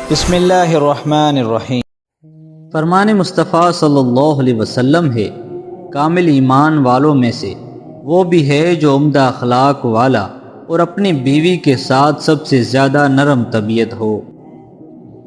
بسم اللہ الرحمن الرحیم۔ فرمان مصطفیٰ صلی اللہ علیہ وسلم ہے، کامل ایمان والوں میں سے وہ بھی ہے جو عمدہ اخلاق والا اور اپنی بیوی کے ساتھ سب سے زیادہ نرم طبیعت ہو۔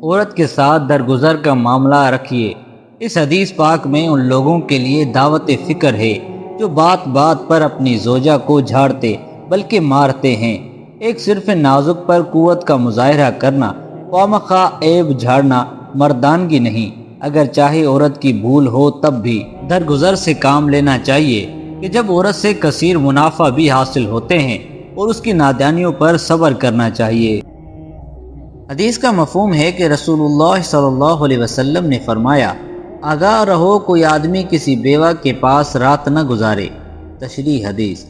عورت کے ساتھ درگزر کا معاملہ رکھیے۔ اس حدیث پاک میں ان لوگوں کے لیے دعوت فکر ہے جو بات بات پر اپنی زوجہ کو جھاڑتے بلکہ مارتے ہیں۔ ایک صرف نازک پر قوت کا مظاہرہ کرنا، خواہ عیب جھاڑنا مردانگی نہیں۔ اگر چاہے عورت کی بھول ہو تب بھی درگزر سے کام لینا چاہیے کہ جب عورت سے کثیر منافع بھی حاصل ہوتے ہیں، اور اس کی نادانیوں پر صبر کرنا چاہیے۔ حدیث کا مفہوم ہے کہ رسول اللہ صلی اللہ علیہ وسلم نے فرمایا، آگاہ رہو کوئی آدمی کسی بیوہ کے پاس رات نہ گزارے۔ تشریح حدیث،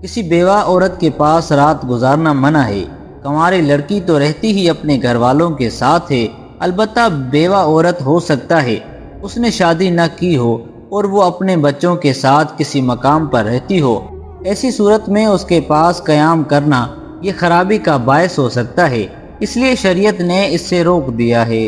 کسی بیوہ عورت کے پاس رات گزارنا منع ہے۔ کنواری لڑکی تو رہتی ہی اپنے گھر والوں کے ساتھ ہے، البتہ بیوہ عورت ہو سکتا ہے اس نے شادی نہ کی ہو اور وہ اپنے بچوں کے ساتھ کسی مقام پر رہتی ہو۔ ایسی صورت میں اس کے پاس قیام کرنا یہ خرابی کا باعث ہو سکتا ہے، اس لیے شریعت نے اس سے روک دیا ہے۔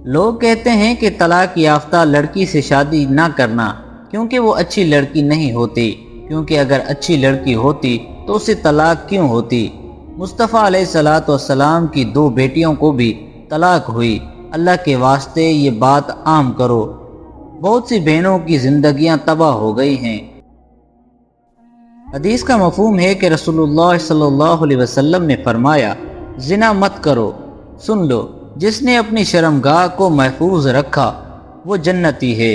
لوگ کہتے ہیں کہ طلاق یافتہ لڑکی سے شادی نہ کرنا کیونکہ وہ اچھی لڑکی نہیں ہوتی، کیونکہ اگر اچھی لڑکی ہوتی تو اسے طلاق کیوں ہوتی؟ مصطفیٰ علیہ الصلوۃ والسلام کی 2 بیٹیوں کو بھی طلاق ہوئی۔ اللہ کے واسطے یہ بات عام کرو، بہت سی بہنوں کی زندگیاں تباہ ہو گئی ہیں۔ حدیث کا مفہوم ہے کہ رسول اللہ صلی اللہ علیہ وسلم نے فرمایا، زنا مت کرو۔ سن لو، جس نے اپنی شرمگاہ کو محفوظ رکھا وہ جنتی ہے۔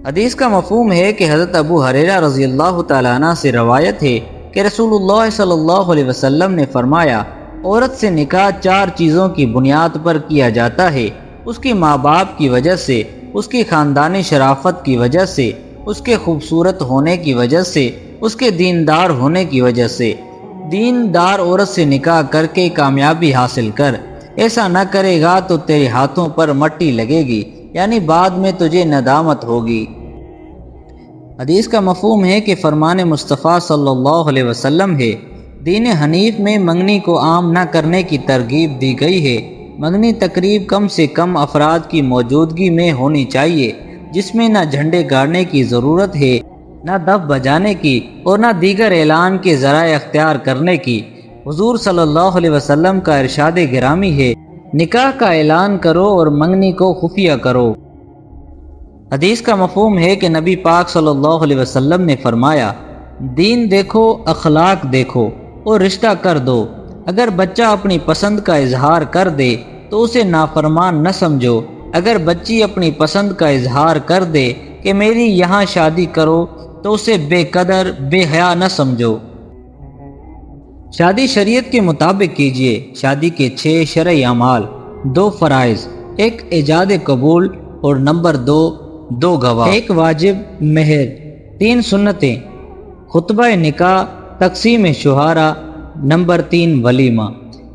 حدیث کا مفہوم ہے کہ حضرت ابو ہریرہ رضی اللہ تعالیٰ عنہ سے روایت ہے کہ رسول اللہ صلی اللہ علیہ وسلم نے فرمایا، عورت سے نکاح 4 چیزوں کی بنیاد پر کیا جاتا ہے، اس کی ماں باپ کی وجہ سے، اس کی خاندانی شرافت کی وجہ سے، اس کے خوبصورت ہونے کی وجہ سے، اس کے دیندار ہونے کی وجہ سے۔ دیندار عورت سے نکاح کر کے کامیابی حاصل کر، ایسا نہ کرے گا تو تیرے ہاتھوں پر مٹی لگے گی، یعنی بعد میں تجھے ندامت ہوگی۔ حدیث کا مفہوم ہے کہ فرمان مصطفیٰ صلی اللہ علیہ وسلم ہے، دین حنیف میں منگنی کو عام نہ کرنے کی ترغیب دی گئی ہے۔ منگنی تقریب کم سے کم افراد کی موجودگی میں ہونی چاہیے، جس میں نہ جھنڈے گاڑنے کی ضرورت ہے، نہ دف بجانے کی، اور نہ دیگر اعلان کے ذرائع اختیار کرنے کی۔ حضور صلی اللہ علیہ وسلم کا ارشاد گرامی ہے، نکاح کا اعلان کرو اور منگنی کو خفیہ کرو۔ حدیث کا مفہوم ہے کہ نبی پاک صلی اللہ علیہ وسلم نے فرمایا، دین دیکھو، اخلاق دیکھو اور رشتہ کر دو۔ اگر بچہ اپنی پسند کا اظہار کر دے تو اسے نافرمان نہ سمجھو، اگر بچی اپنی پسند کا اظہار کر دے کہ میری یہاں شادی کرو تو اسے بے قدر، بے حیا نہ سمجھو۔ شادی شریعت کے مطابق کیجیے۔ شادی کے 6 شرعی اعمال: 2 فرائض، 1 ایجاد قبول، اور نمبر 2 گواہ، 1 واجب مہر، 3 سنتیں، خطبہ نکاح، تقسیم شہارہ، نمبر 3 ولیمہ۔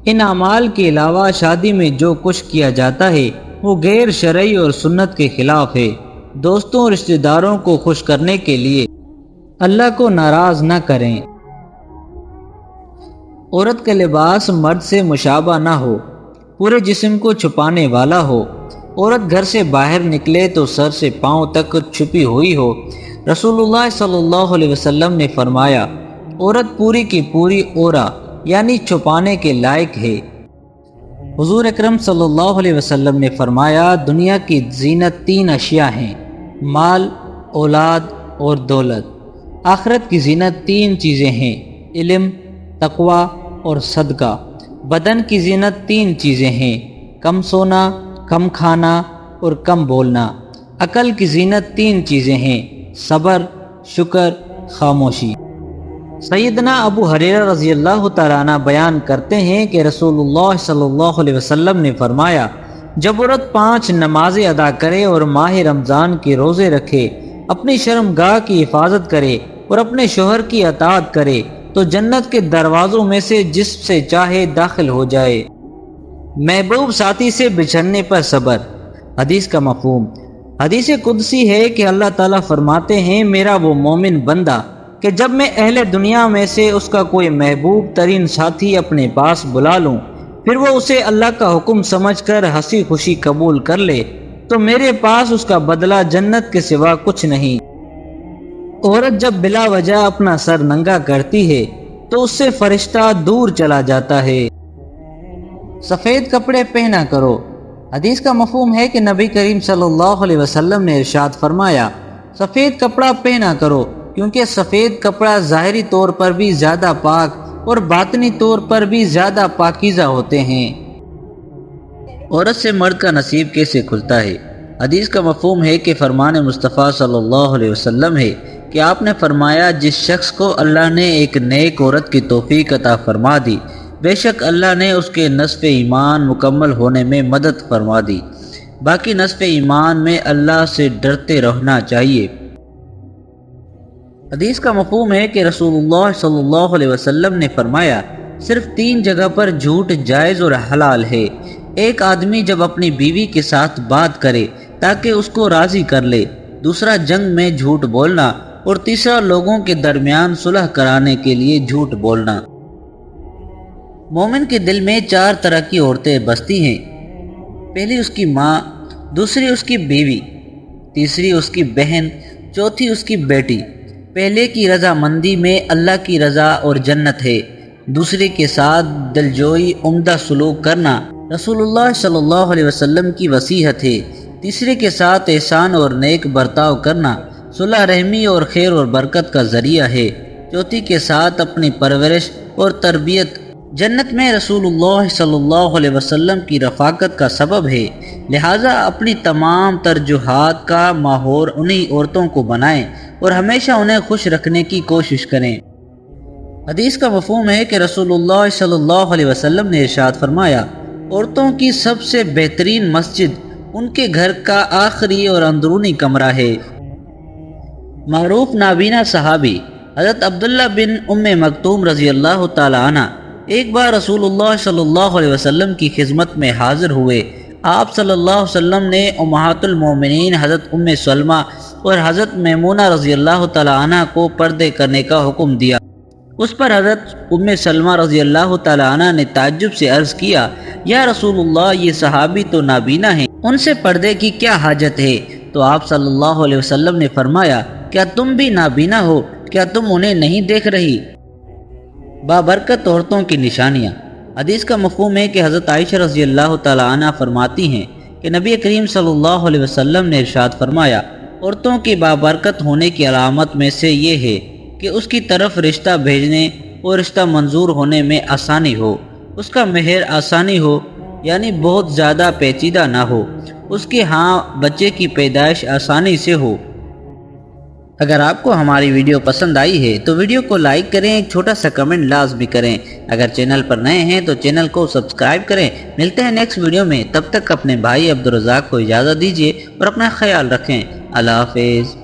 ان اعمال کے علاوہ شادی میں جو کچھ کیا جاتا ہے وہ غیر شرعی اور سنت کے خلاف ہے۔ دوستوں اور رشتہ داروں کو خوش کرنے کے لیے اللہ کو ناراض نہ کریں۔ عورت کا لباس مرد سے مشابہ نہ ہو، پورے جسم کو چھپانے والا ہو۔ عورت گھر سے باہر نکلے تو سر سے پاؤں تک چھپی ہوئی ہو۔ رسول اللہ صلی اللہ علیہ وسلم نے فرمایا، عورت پوری کی پوری عورہ یعنی چھپانے کے لائق ہے۔ حضور اکرم صلی اللہ علیہ وسلم نے فرمایا، دنیا کی زینت 3 اشیاء ہیں، مال، اولاد اور دولت۔ آخرت کی زینت 3 چیزیں ہیں، علم، تقوی اور صدقہ۔ بدن کی زینت 3 چیزیں ہیں، کم سونا، کم کھانا اور کم بولنا۔ عقل کی زینت 3 چیزیں ہیں، صبر، شکر، خاموشی۔ سیدنا ابو ہریرہ رضی اللہ تعالیٰ عنہ بیان کرتے ہیں کہ رسول اللہ صلی اللہ علیہ وسلم نے فرمایا، جب عورت 5 نمازیں ادا کرے اور ماہ رمضان کے روزے رکھے، اپنی شرمگاہ کی حفاظت کرے اور اپنے شوہر کی اطاعت کرے تو جنت کے دروازوں میں سے جس سے چاہے داخل ہو جائے۔ محبوب ساتھی سے بچھڑنے پر صبر۔ حدیث کا مفہوم، حدیث قدسی ہے کہ اللہ تعالیٰ فرماتے ہیں، میرا وہ مومن بندہ کہ جب میں اہل دنیا میں سے اس کا کوئی محبوب ترین ساتھی اپنے پاس بلا لوں پھر وہ اسے اللہ کا حکم سمجھ کر ہنسی خوشی قبول کر لے تو میرے پاس اس کا بدلہ جنت کے سوا کچھ نہیں۔ عورت جب بلا وجہ اپنا سر ننگا کرتی ہے تو اس سے فرشتہ دور چلا جاتا ہے۔ سفید کپڑے پہنا کرو۔ حدیث کا مفہوم ہے کہ نبی کریم صلی اللہ علیہ وسلم نے ارشاد فرمایا، سفید کپڑا پہنا کرو کیونکہ سفید کپڑا ظاہری طور پر بھی زیادہ پاک اور باطنی طور پر بھی زیادہ پاکیزہ ہوتے ہیں۔ عورت سے مرد کا نصیب کیسے کھلتا ہے؟ حدیث کا مفہوم ہے کہ فرمان مصطفیٰ صلی اللہ علیہ وسلم ہے کہ آپ نے فرمایا، جس شخص کو اللہ نے ایک نیک عورت کی توفیق عطا فرما دی، بے شک اللہ نے اس کے نصف ایمان مکمل ہونے میں مدد فرما دی۔ باقی نصف ایمان میں اللہ سے ڈرتے رہنا چاہیے۔ حدیث کا مفہوم ہے کہ رسول اللہ صلی اللہ علیہ وسلم نے فرمایا، صرف 3 جگہ پر جھوٹ جائز اور حلال ہے۔ ایک آدمی جب اپنی بیوی کے ساتھ بات کرے تاکہ اس کو راضی کر لے، دوسرا جنگ میں جھوٹ بولنا، اور تیسرا لوگوں کے درمیان صلح کرانے کے لیے جھوٹ بولنا۔ مومن کے دل میں 4 طرح کی عورتیں بستی ہیں۔ پہلی اس کی ماں، دوسری اس کی بیوی، تیسری اس کی بہن، چوتھی اس کی بیٹی۔ پہلے کی رضا مندی میں اللہ کی رضا اور جنت ہے، دوسرے کے ساتھ دلجوئی عمدہ سلوک کرنا رسول اللہ صلی اللہ علیہ وسلم کی وصیحت ہے، تیسرے کے ساتھ احسان اور نیک برتاؤ کرنا صلح رحمی اور خیر اور برکت کا ذریعہ ہے، چوتھی کے ساتھ اپنی پرورش اور تربیت جنت میں رسول اللہ صلی اللہ علیہ وسلم کی رفاقت کا سبب ہے۔ لہٰذا اپنی تمام ترجیحات کا ماحول انہی عورتوں کو بنائیں اور ہمیشہ انہیں خوش رکھنے کی کوشش کریں۔ حدیث کا مفہوم ہے کہ رسول اللہ صلی اللہ علیہ وسلم نے ارشاد فرمایا، عورتوں کی سب سے بہترین مسجد ان کے گھر کا آخری اور اندرونی کمرہ ہے۔ معروف نابینا صحابی حضرت عبداللہ بن ام مکتوم رضی اللہ تعالی عنہ ایک بار رسول اللہ صلی اللہ علیہ وسلم کی خدمت میں حاضر ہوئے۔ آپ صلی اللہ علیہ وسلم نے امہات المومنین حضرت ام سلمہ اور حضرت میمونہ رضی اللہ تعالی عنہ کو پردے کرنے کا حکم دیا۔ اس پر حضرت ام سلمہ رضی اللہ تعالی عنہ نے تعجب سے عرض کیا، یا رسول اللہ، یہ صحابی تو نابینا ہیں، ان سے پردے کی کیا حاجت ہے؟ تو آپ صلی اللہ علیہ وسلم نے فرمایا، کیا تم بھی نابینا ہو؟ کیا تم انہیں نہیں دیکھ رہی؟ بابرکت عورتوں کی نشانیاں۔ حدیث کا مفہوم ہے کہ حضرت عائشہ رضی اللہ تعالی عنہ فرماتی ہیں کہ نبی کریم صلی اللہ علیہ وسلم نے ارشاد فرمایا، عورتوں کی بابرکت ہونے کی علامت میں سے یہ ہے کہ اس کی طرف رشتہ بھیجنے اور رشتہ منظور ہونے میں آسانی ہو، اس کا مہر آسانی ہو، یعنی بہت زیادہ پیچیدہ نہ ہو، اس کے ہاں بچے کی پیدائش آسانی سے ہو۔ اگر آپ کو ہماری ویڈیو پسند آئی ہے تو ویڈیو کو لائک کریں، ایک چھوٹا سا کمنٹ لازمی کریں۔ اگر چینل پر نئے ہیں تو چینل کو سبسکرائب کریں۔ ملتے ہیں نیکسٹ ویڈیو میں، تب تک اپنے بھائی عبدالرزاق کو اجازت دیجیے اور اپنا خیال رکھیں۔ اللہ حافظ۔